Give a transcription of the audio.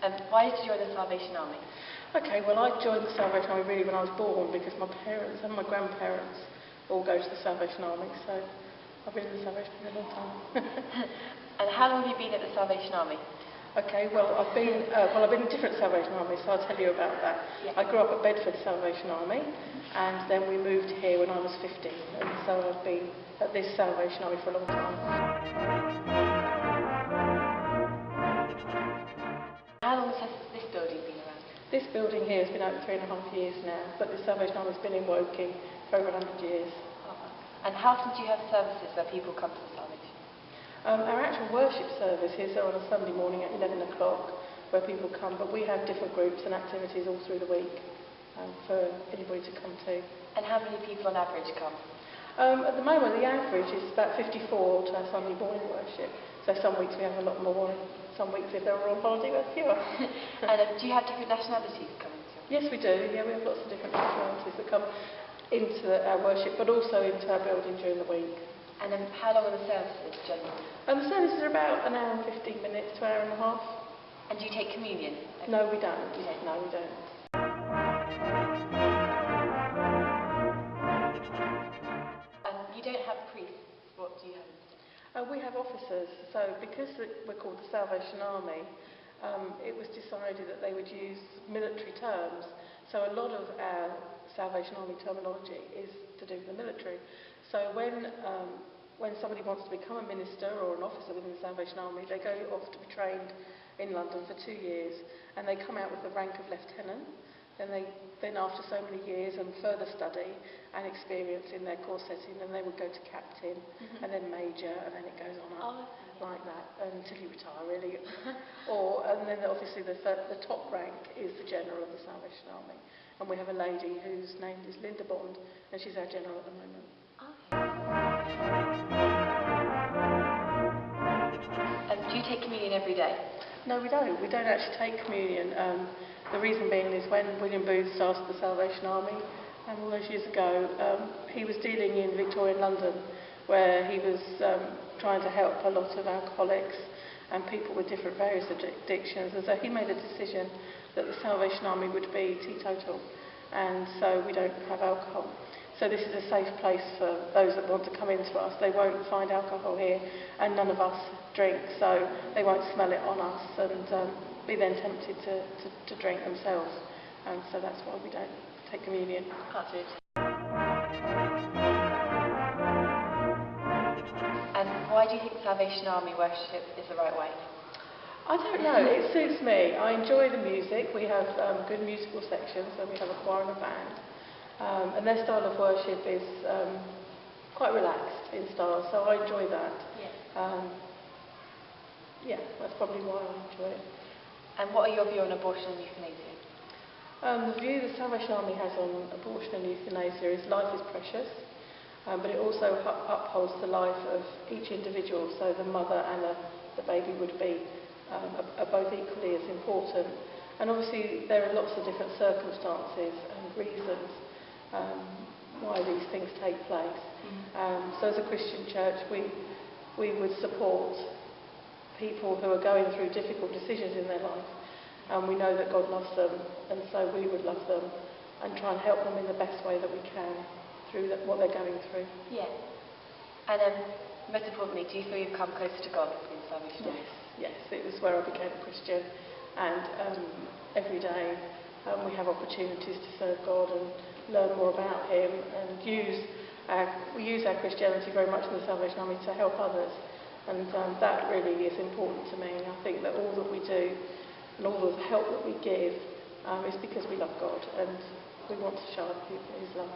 Why did you join the Salvation Army? Okay, well, I joined the Salvation Army really when I was born because my parents and my grandparents all go to the Salvation Army, so I've been in the Salvation Army a long time. And how long have you been at the Salvation Army? Okay, well, I've been in different Salvation Armies, so I'll tell you about that. Yeah. I grew up at Bedford Salvation Army, and then we moved here when I was 15, and so I've been at this Salvation Army for a long time. How long has this building been around? This building here has been over 3.5 years now, but the Salvation Army has been in Woking for over 100 years. Oh, wow. And how often do you have services where people come to the Salvation? Our actual worship services are on a Sunday morning at 11 o'clock where people come, but we have different groups and activities all through the week for anybody to come to. And how many people on average come? At the moment the average is about 54 to our Sunday morning worship, so some weeks we have a lot more and some weeks if they're on holiday we have fewer. And do you have different nationalities coming to? Yes, we do. Yeah, we have lots of different nationalities that come into our worship but also into our building during the week. And how long are the services generally? The services are about an hour and 15 minutes to an hour and a half. And do you take communion? No, we don't. You don't? No, we don't. And you don't have priests. What do you have instead? We have officers. So because we're called the Salvation Army, it was decided that they would use military terms. So a lot of our Salvation Army terminology is to do with the military. So when somebody wants to become a minister or an officer within the Salvation Army, they go off to be trained in London for 2 years, and they come out with the rank of lieutenant. Then after so many years and further study and experience in their course setting, then they would go to captain, and then major, and then it goes on up like that until you retire, really. And then obviously the top rank is the general of the Salvation Army, and we have a lady whose name is Linda Bond, and she's our general at the moment. Do you take communion every day? No, we don't. We don't actually take communion. The reason being is when William Booth started the Salvation Army, all those years ago, he was dealing in Victorian London, where he was trying to help a lot of alcoholics and people with different various addictions. And so he made a decision that the Salvation Army would be teetotal, and so we don't have alcohol. So this is a safe place for those that want to come into us. They won't find alcohol here, and none of us drink, so they won't smell it on us and be then tempted to drink themselves. And so that's why we don't take communion. And why do you think Salvation Army worship is the right way? I don't know, it suits me. I enjoy the music. We have good musical sections, so we have a choir and a band. And their style of worship is quite relaxed in style, so I enjoy that. Yeah, that's probably why I enjoy it. And what are your views on abortion and euthanasia? The view the Salvation Army has on abortion and euthanasia is life is precious, but it also upholds the life of each individual, so the mother and the baby would be are both equally as important. And obviously there are lots of different circumstances and reasons why these things take place. So as a Christian church, we would support people who are going through difficult decisions in their life, and we know that God loves them, and so we would love them and try and help them in the best way that we can through what they're going through. Yeah. And most importantly, do you feel you've come closer to God through the Salvation Army? Yes, it was where I became a Christian, and every day we have opportunities to serve God and learn more about Him, and we use our Christianity very much in the Salvation Army to help others, and that really is important to me. I think that all that we do and all the help that we give is because we love God and we want to show other people His love.